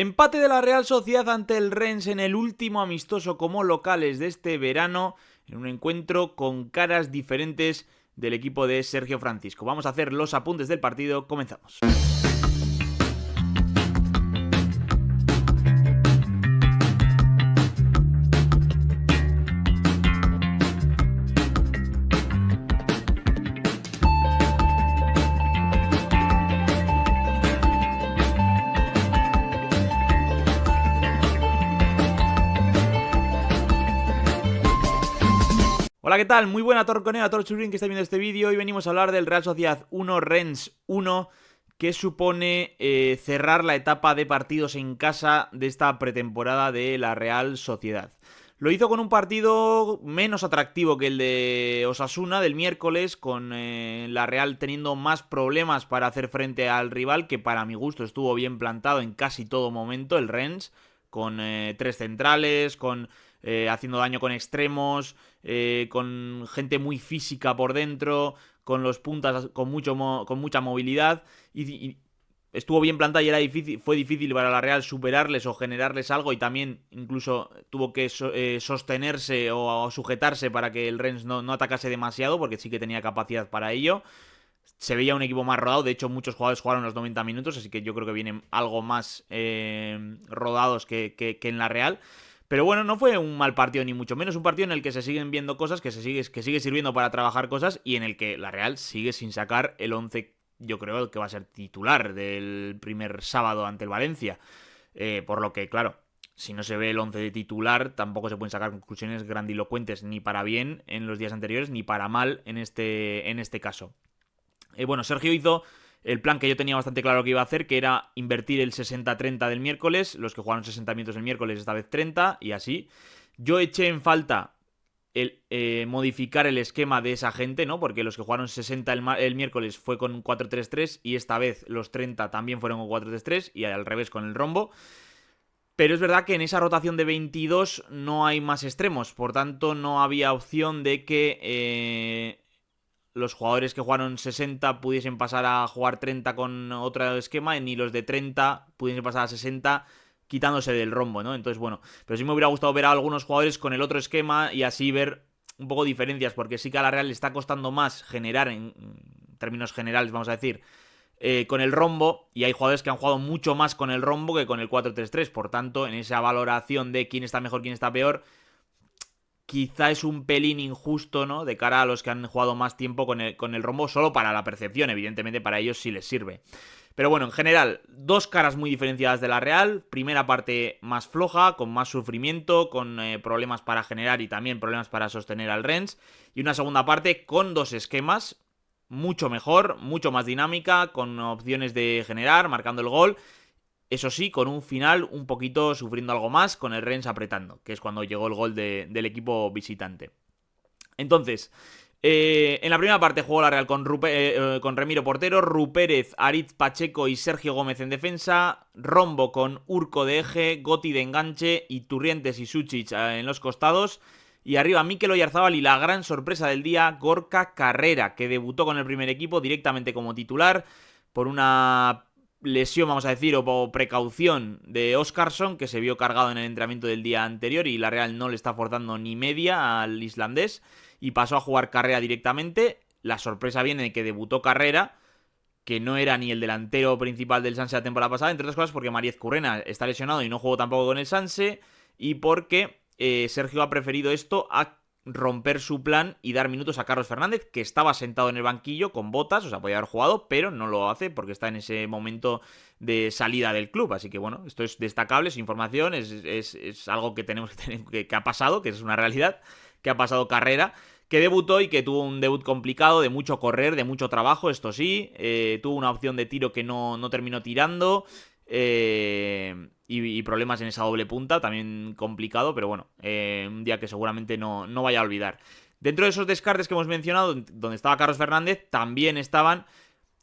Empate de la Real Sociedad ante el Rennes en el último amistoso como locales de este verano, en un encuentro con caras diferentes del equipo de Sergio Francisco. Vamos a hacer los apuntes del partido, comenzamos. Hola, ¿qué tal? Muy buena torconeo a todos los churrin que estáis viendo este vídeo. Hoy venimos a hablar del Real Sociedad 1, Rennes 1, que supone cerrar la etapa de partidos en casa de esta pretemporada de la Real Sociedad. Lo hizo con un partido menos atractivo que el de Osasuna del miércoles, con la Real teniendo más problemas para hacer frente al rival, que para mi gusto estuvo bien plantado en casi todo momento, el Rennes, con tres centrales, con haciendo daño con extremos, con gente muy física por dentro, con los puntas con mucha movilidad y estuvo bien plantada y fue difícil para la Real superarles o generarles algo, y también incluso tuvo que sostenerse o sujetarse para que el Rennes no atacase demasiado, porque sí que tenía capacidad para ello. Se veía un equipo más rodado, de hecho muchos jugadores jugaron los 90 minutos, así que yo creo que vienen algo más rodados que en la Real. Pero bueno, no fue un mal partido ni mucho menos, un partido en el que se siguen viendo cosas, que sigue sirviendo para trabajar cosas, y en el que la Real sigue sin sacar el 11, yo creo que va a ser titular del primer sábado ante el Valencia. Por lo que, claro, si no se ve el 11 de titular, tampoco se pueden sacar conclusiones grandilocuentes, ni para bien en los días anteriores, ni para mal en este caso. Bueno, Sergio hizo el plan que yo tenía bastante claro que iba a hacer, que era invertir el 60-30 del miércoles, los que jugaron 60 minutos el miércoles, esta vez 30, y así. Yo eché en falta el modificar el esquema de esa gente, ¿no? Porque los que jugaron 60 el miércoles fue con un 4-3-3, y esta vez los 30 también fueron con 4-3-3, y al revés con el rombo. Pero es verdad que en esa rotación de 22 no hay más extremos, por tanto no había opción de que los jugadores que jugaron 60 pudiesen pasar a jugar 30 con otro esquema, ni los de 30 pudiesen pasar a 60 quitándose del rombo, ¿no? Entonces, bueno, pero sí me hubiera gustado ver a algunos jugadores con el otro esquema y así ver un poco diferencias, porque sí que a la Real le está costando más generar, en términos generales, vamos a decir, con el rombo, y hay jugadores que han jugado mucho más con el rombo que con el 4-3-3, por tanto, en esa valoración de quién está mejor, quién está peor, quizá es un pelín injusto, ¿no? De cara a los que han jugado más tiempo con el rombo, solo para la percepción, evidentemente para ellos sí les sirve. Pero bueno, en general, dos caras muy diferenciadas de la Real. Primera parte más floja, con más sufrimiento, con problemas para generar y también problemas para sostener al Rennes. Y una segunda parte con dos esquemas, mucho mejor, mucho más dinámica, con opciones de generar, marcando el gol. Eso sí, con un final un poquito sufriendo algo más, con el Rennes apretando, que es cuando llegó el gol del equipo visitante. Entonces, en la primera parte jugó la Real con Remiro portero, Rupérez, Aritz Pacheco y Sergio Gómez en defensa, Rombo con Urco de eje, Goti de enganche y Turrientes y Suchic en los costados. Y arriba Mikel Oyarzabal y la gran sorpresa del día, Gorka Carrera, que debutó con el primer equipo directamente como titular por una lesión, vamos a decir, o precaución de Óscarsson, que se vio cargado en el entrenamiento del día anterior, y la Real no le está forzando ni media al islandés, y pasó a jugar Carrera directamente. La sorpresa viene de que debutó Carrera, que no era ni el delantero principal del Sanse la temporada pasada, entre otras cosas porque Mariez Currena está lesionado y no jugó tampoco con el Sanse, y porque Sergio ha preferido esto a romper su plan y dar minutos a Carlos Fernández, que estaba sentado en el banquillo con botas, o sea, podía haber jugado, pero no lo hace porque está en ese momento de salida del club. Así que bueno, esto es destacable, es información, es algo que tenemos que tener, que ha pasado, que es una realidad, que ha pasado Carrera, que debutó y que tuvo un debut complicado, de mucho correr, de mucho trabajo, esto sí, tuvo una opción de tiro que no terminó tirando, y problemas en esa doble punta, también complicado, pero bueno, un día que seguramente no vaya a olvidar. Dentro de esos descartes que hemos mencionado, donde estaba Carlos Fernández, también estaban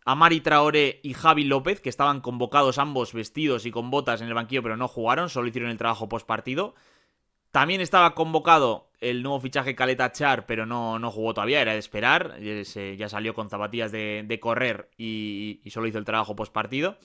Amari Traoré y Javi López, que estaban convocados ambos vestidos y con botas en el banquillo, pero no jugaron, solo hicieron el trabajo post partido. También estaba convocado el nuevo fichaje Caleta Char, pero no jugó todavía, era de esperar. Ya salió con zapatillas de correr y solo hizo el trabajo post partido.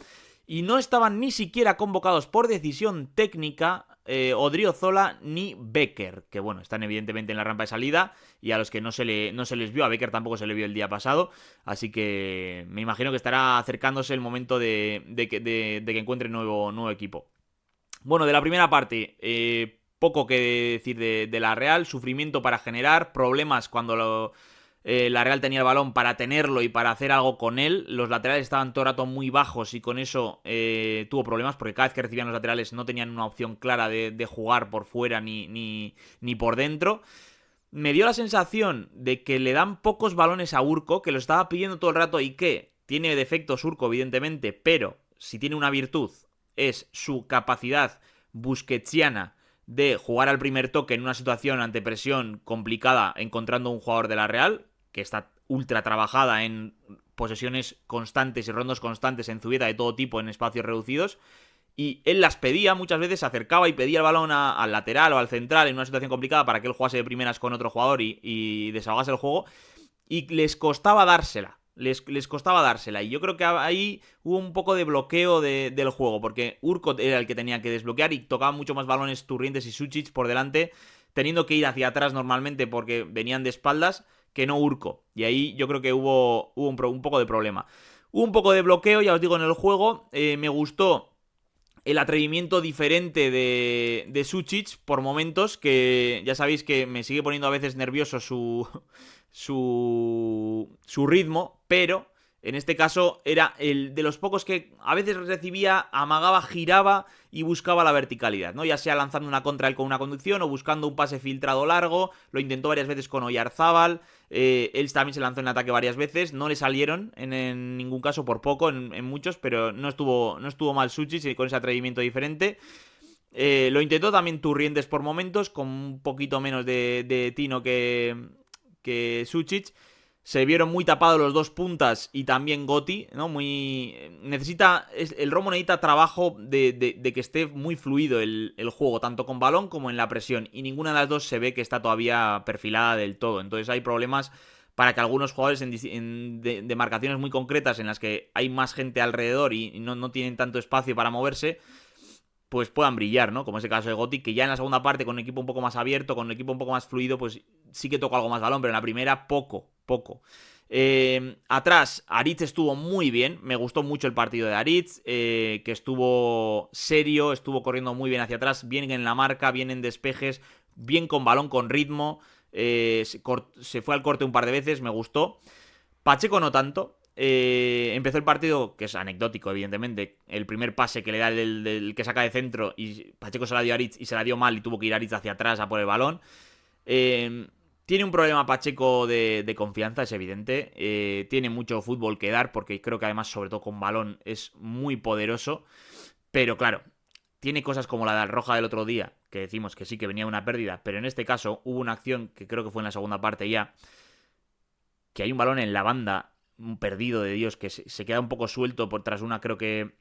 y no estaban ni siquiera convocados por decisión técnica Odriozola ni Becker, que bueno, están evidentemente en la rampa de salida y a los que no se les vio, a Becker tampoco se le vio el día pasado, así que me imagino que estará acercándose el momento de que encuentre nuevo equipo. Bueno, de la primera parte, poco que decir de la Real, sufrimiento para generar, problemas cuando la Real tenía el balón para tenerlo y para hacer algo con él. Los laterales estaban todo el rato muy bajos y con eso tuvo problemas porque cada vez que recibían los laterales no tenían una opción clara de jugar por fuera ni por dentro. Me dio la sensación de que le dan pocos balones a Urco, que lo estaba pidiendo todo el rato y que tiene defectos Urco evidentemente, pero si tiene una virtud es su capacidad busquetsiana de jugar al primer toque en una situación ante presión complicada encontrando un jugador de la Real, que está ultra trabajada en posesiones constantes y rondos constantes en Zubieta de todo tipo en espacios reducidos, y él las pedía, muchas veces se acercaba y pedía el balón al lateral o al central en una situación complicada para que él jugase de primeras con otro jugador y desahogase el juego, y les costaba dársela. Les costaba dársela. Y yo creo que ahí hubo un poco de bloqueo del juego. Porque Urco era el que tenía que desbloquear y tocaba mucho más balones Turrientes y Sucic por delante, teniendo que ir hacia atrás normalmente porque venían de espaldas, que no Urco. Y ahí yo creo que hubo un poco de problema. Hubo un poco de bloqueo, ya os digo, en el juego. Me gustó el atrevimiento diferente de Sucic por momentos, que ya sabéis que me sigue poniendo a veces nervioso su ritmo, pero en este caso era el de los pocos que a veces recibía, amagaba, giraba y buscaba la verticalidad, ¿no? Ya sea lanzando una contra él con una conducción o buscando un pase filtrado largo. Lo intentó varias veces con Oyarzábal. Él también se lanzó en ataque varias veces. No le salieron en ningún caso, por poco, en muchos, pero no estuvo mal Sucic con ese atrevimiento diferente. Lo intentó también Turrientes por momentos, con un poquito menos de tino que Sucic. Se vieron muy tapados los dos puntas y también Gotti, ¿no? El Romo necesita trabajo de que esté muy fluido el juego, tanto con balón como en la presión. Y ninguna de las dos se ve que está todavía perfilada del todo. Entonces hay problemas para que algunos jugadores de marcaciones muy concretas en las que hay más gente alrededor y no tienen tanto espacio para moverse, pues puedan brillar, ¿no? Como es el caso de Gotti, que ya en la segunda parte, con un equipo un poco más abierto, con un equipo un poco más fluido, pues sí que tocó algo más balón, pero en la primera poco. Atrás, Aritz estuvo muy bien, me gustó mucho el partido de Aritz, que estuvo serio, estuvo corriendo muy bien hacia atrás, bien en la marca, bien en despejes, bien con balón, con ritmo, se fue al corte un par de veces, me gustó. Pacheco no tanto. Empezó el partido, que es anecdótico, evidentemente. El primer pase que le da el que saca de centro y Pacheco se la dio a Aritz y se la dio mal y tuvo que ir Aritz hacia atrás a por el balón. Tiene un problema Pacheco de confianza, es evidente. Tiene mucho fútbol que dar porque creo que además, sobre todo con balón, es muy poderoso. Pero claro, tiene cosas como la de Roja del otro día, que decimos que sí que venía una pérdida, pero en este caso hubo una acción que creo que fue en la segunda parte ya, que hay un balón en la banda, un perdido de Dios, que se queda un poco suelto por tras una, creo que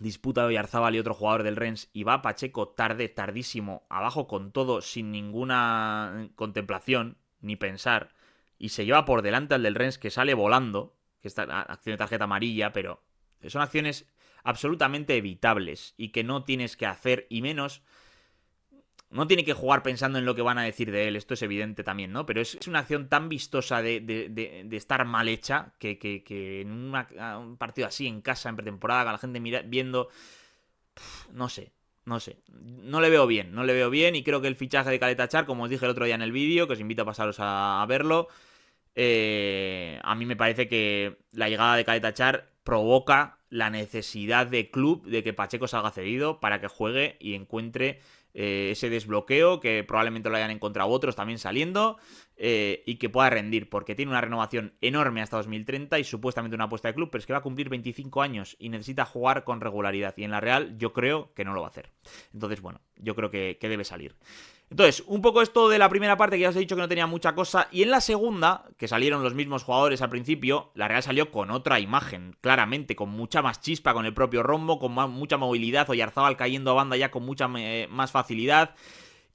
disputa de Oyarzábal y otro jugador del Rennes, y va Pacheco tardísimo, abajo con todo, sin ninguna contemplación, ni pensar, y se lleva por delante al del Rennes, que sale volando, que está acción de tarjeta amarilla, pero son acciones absolutamente evitables, y que no tienes que hacer, y menos... No tiene que jugar pensando en lo que van a decir de él, esto es evidente también, ¿no? Pero es una acción tan vistosa de estar mal hecha que en un partido así en casa, en pretemporada, con la gente viendo... No sé. No le veo bien y creo que el fichaje de Caleta Char, como os dije el otro día en el vídeo, que os invito a pasaros a verlo, a mí me parece que la llegada de Caleta Char provoca la necesidad de club de que Pacheco salga cedido para que juegue y encuentre ese desbloqueo que probablemente lo hayan encontrado otros también saliendo y que pueda rendir, porque tiene una renovación enorme hasta 2030 y supuestamente una apuesta de club, pero es que va a cumplir 25 años y necesita jugar con regularidad, y en la Real yo creo que no lo va a hacer. Entonces, bueno, yo creo que debe salir. Entonces, un poco esto de la primera parte, que ya os he dicho que no tenía mucha cosa. Y en la segunda, que salieron los mismos jugadores al principio, la Real salió con otra imagen, claramente, con mucha más chispa, con el propio Rombo, con mucha movilidad, Oyarzábal cayendo a banda ya con mucha más facilidad.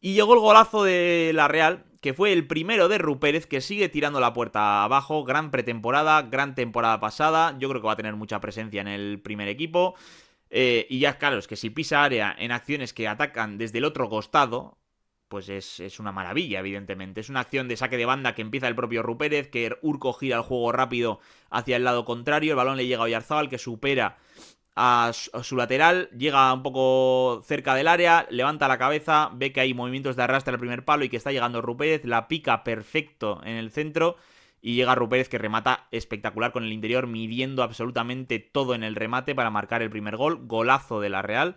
Y llegó el golazo de la Real, que fue el primero de Rupérez, que sigue tirando la puerta abajo. Gran pretemporada, gran temporada pasada. Yo creo que va a tener mucha presencia en el primer equipo. Y ya, claro, es que si pisa área en acciones que atacan desde el otro costado, pues es una maravilla, evidentemente. Es una acción de saque de banda que empieza el propio Rupérez, que Urco gira el juego rápido hacia el lado contrario, el balón le llega a Oyarzabal, que supera a su lateral, llega un poco cerca del área, levanta la cabeza, ve que hay movimientos de arrastre al primer palo y que está llegando Rupérez, la pica perfecto en el centro y llega Rupérez, que remata espectacular con el interior, midiendo absolutamente todo en el remate para marcar el primer gol, golazo de la Real,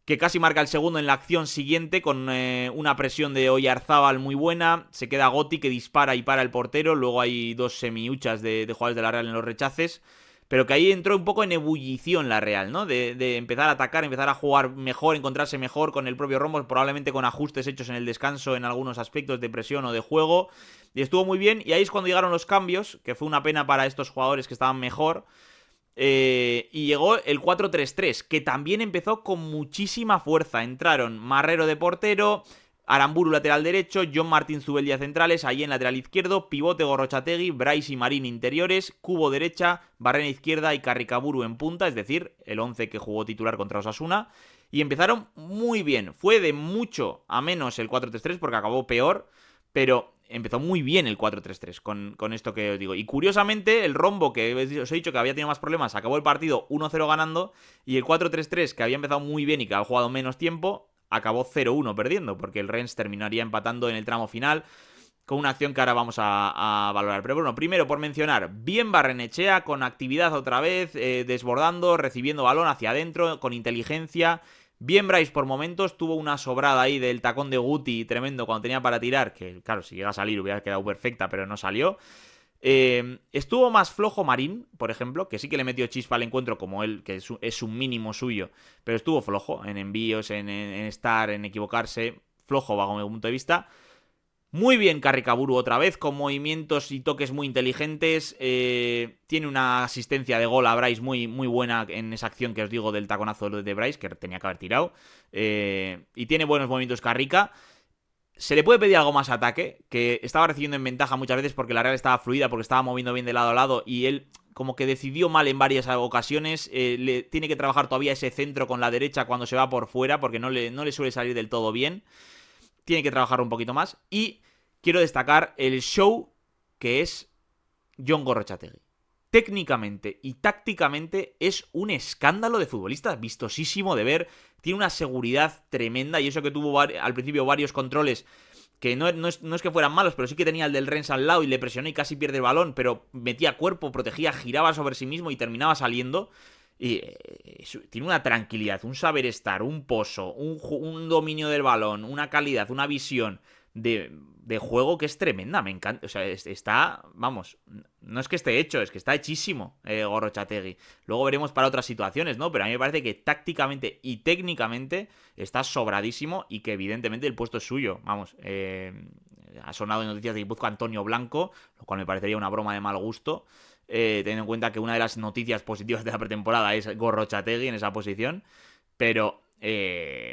que casi marca el segundo en la acción siguiente con una presión de Oyarzábal muy buena. Se queda Gotti, que dispara y para el portero. Luego hay dos semihuchas de jugadores de la Real en los rechaces, pero que ahí entró un poco en ebullición la Real, ¿no? De empezar a atacar, empezar a jugar mejor, encontrarse mejor con el propio Rombo, probablemente con ajustes hechos en el descanso en algunos aspectos de presión o de juego, y estuvo muy bien. Y ahí es cuando llegaron los cambios, que fue una pena para estos jugadores que estaban mejor. Y llegó el 4-3-3, que también empezó con muchísima fuerza. Entraron Marrero de portero, Aramburu lateral derecho, John Martín Zubeldia centrales, ahí en lateral izquierdo, pivote Gorrochategui, Brais y Marín interiores, Cubo derecha, Barrena izquierda y Carricaburu en punta, es decir, el 11 que jugó titular contra Osasuna. Y empezaron muy bien. Fue de mucho a menos el 4-3-3 porque acabó peor, pero empezó muy bien el 4-3-3 con esto que os digo. Y curiosamente, el Rombo, que os he dicho que había tenido más problemas, acabó el partido 1-0 ganando. Y el 4-3-3, que había empezado muy bien y que había jugado menos tiempo, acabó 0-1 perdiendo, porque el Rennes terminaría empatando en el tramo final con una acción que ahora vamos a valorar. Pero bueno, primero por mencionar, bien Barrenechea, con actividad otra vez, desbordando, recibiendo balón hacia adentro, con inteligencia. Bien Brais por momentos, tuvo una sobrada ahí del tacón de Guti tremendo cuando tenía para tirar, que claro, si llega a salir hubiera quedado perfecta, pero no salió. Estuvo más flojo Marín, por ejemplo, que sí que le metió chispa al encuentro como él, que es un mínimo suyo, pero estuvo flojo en envíos, en estar, en equivocarse, flojo bajo mi punto de vista. Muy bien Carricaburu otra vez, con movimientos y toques muy inteligentes. Tiene una asistencia de gol a Brais muy, muy buena en esa acción que os digo del taconazo de Brais, que tenía que haber tirado. Y tiene buenos movimientos Carrica. Se le puede pedir algo más ataque, que estaba recibiendo en ventaja muchas veces porque la Real estaba fluida, porque estaba moviendo bien de lado a lado y él como que decidió mal en varias ocasiones. Le tiene que trabajar todavía ese centro con la derecha cuando se va por fuera, porque no le suele salir del todo bien. Tiene que trabajar un poquito más. Y quiero destacar el show que es Jon Gorrotxategi. Técnicamente y tácticamente es un escándalo de futbolista, vistosísimo de ver. Tiene una seguridad tremenda y eso que tuvo al principio varios controles que no es que fueran malos, pero sí que tenía el del Rennes al lado y le presionó y casi pierde el balón, pero metía cuerpo, protegía, giraba sobre sí mismo y terminaba saliendo. Y tiene una tranquilidad, un saber estar, un pozo, un dominio del balón, una calidad, una visión de juego que es tremenda, me encanta. O sea, está, vamos, no es que esté hecho, es que está hechísimo Gorrotxategi. Luego veremos para otras situaciones, ¿no? Pero a mí me parece que tácticamente y técnicamente está sobradísimo y que evidentemente el puesto es suyo. Vamos, ha sonado en noticias de Guipúzcoa Antonio Blanco, lo cual me parecería una broma de mal gusto. Teniendo en cuenta que una de las noticias positivas de la pretemporada es Gorrotxategi en esa posición. Pero,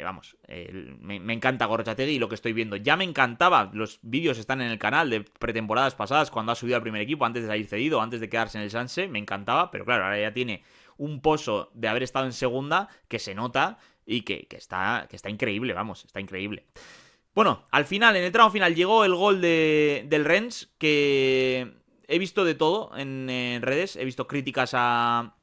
vamos, me encanta Gorrotxategi y lo que estoy viendo. Ya me encantaba, los vídeos están en el canal de pretemporadas pasadas, cuando ha subido al primer equipo, antes de salir cedido, antes de quedarse en el Sanse, me encantaba. Pero claro, ahora ya tiene un pozo de haber estado en segunda que se nota y que está increíble, vamos, está increíble. Bueno, al final, en el tramo final, llegó el gol del Rennes, que he visto de todo en redes. He visto críticas a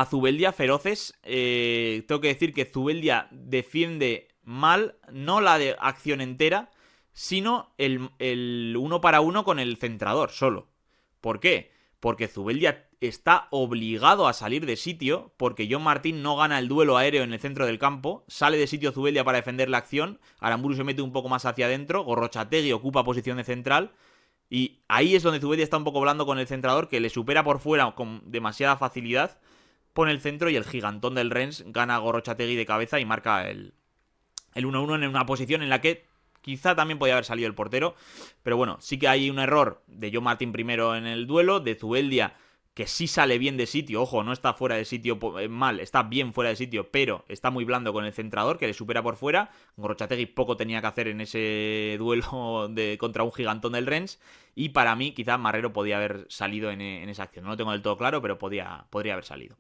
Zubeldia feroces. Tengo que decir que Zubeldia defiende mal, no la de acción entera, sino el uno para uno con el centrador solo. ¿Por qué? Porque Zubeldia está obligado a salir de sitio, porque John Martín no gana el duelo aéreo en el centro del campo. Sale de sitio Zubeldia para defender la acción. Aramburu se mete un poco más hacia adentro. Gorrotxategi ocupa posición de central. Y ahí es donde Zubeldia está un poco hablando con el centrador, que le supera por fuera con demasiada facilidad. Pone el centro y el gigantón del Rennes gana a Gorrotxategi de cabeza y marca el 1-1 en una posición en la que quizá también podía haber salido el portero. Pero bueno, sí que hay un error de John Martín primero en el duelo, de Zubeldia que sí sale bien de sitio, ojo, no está fuera de sitio mal, está bien fuera de sitio, pero está muy blando con el centrador, que le supera por fuera. Gorrotxategi poco tenía que hacer en ese duelo contra un gigantón del Rennes, y para mí quizá Marrero podía haber salido en esa acción. No lo tengo del todo claro, pero podría haber salido.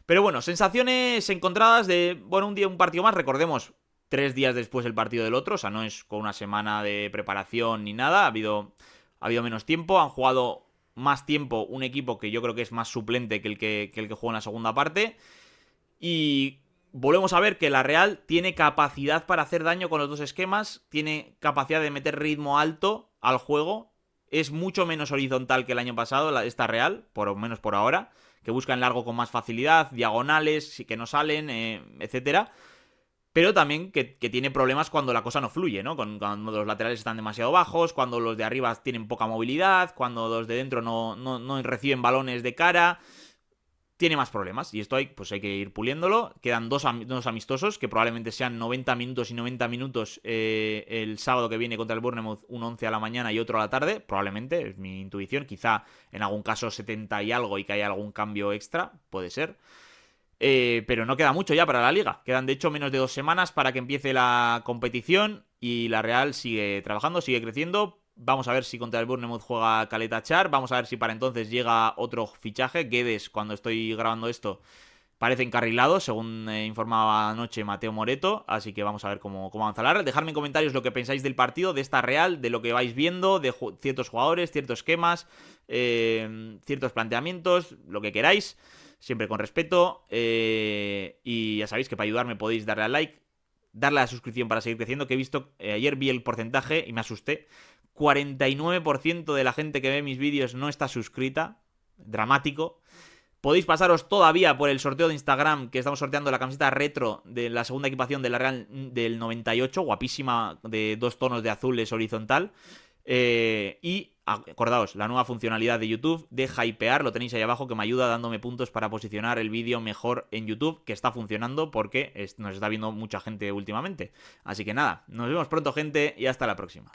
Pero bueno, sensaciones encontradas de, bueno, un partido más, recordemos, 3 días después el partido del otro, o sea, no es con una semana de preparación ni nada, ha habido menos tiempo, han jugado más tiempo un equipo que yo creo que es más suplente que el que juega en la segunda parte, y volvemos a ver que la Real tiene capacidad para hacer daño con los dos esquemas, tiene capacidad de meter ritmo alto al juego, es mucho menos horizontal que el año pasado esta Real, por lo menos por ahora, que busca en largo con más facilidad, diagonales que no salen, etcétera. Pero también que tiene problemas cuando la cosa no fluye, ¿no? Cuando los laterales están demasiado bajos, cuando los de arriba tienen poca movilidad, cuando los de dentro no reciben balones de cara. Tiene más problemas, y esto hay que ir puliéndolo. Quedan dos amistosos, que probablemente sean 90 minutos y 90 minutos el sábado que viene contra el Bournemouth, un 11 a la mañana y otro a la tarde, probablemente, es mi intuición. Quizá en algún caso 70 y algo y que haya algún cambio extra, puede ser. Pero no queda mucho ya para la liga. Quedan de hecho menos de 2 semanas para que empiece la competición, y la Real sigue trabajando, sigue creciendo. Vamos a ver si contra el Bournemouth juega Caleta Char. Vamos a ver si para entonces llega otro fichaje. Guedes, cuando estoy grabando esto, parece encarrilado, según informaba anoche Mateo Moreto. Así que vamos a ver cómo avanza la Real. Dejadme en comentarios lo que pensáis del partido, de esta Real, de lo que vais viendo, de ciertos jugadores, ciertos esquemas, ciertos planteamientos, lo que queráis. Siempre con respeto. Y ya sabéis que para ayudarme podéis darle al like, darle a la suscripción para seguir creciendo. Que he visto, ayer vi el porcentaje y me asusté. 49% de la gente que ve mis vídeos no está suscrita. Dramático. Podéis pasaros todavía por el sorteo de Instagram, que estamos sorteando la camiseta retro de la segunda equipación de la Real del 98. Guapísima, de 2 tonos de azul, es horizontal. Y acordaos, la nueva funcionalidad de YouTube de hypear, lo tenéis ahí abajo, que me ayuda dándome puntos para posicionar el vídeo mejor en YouTube, que está funcionando porque nos está viendo mucha gente últimamente. Así que nada, nos vemos pronto, gente, y hasta la próxima.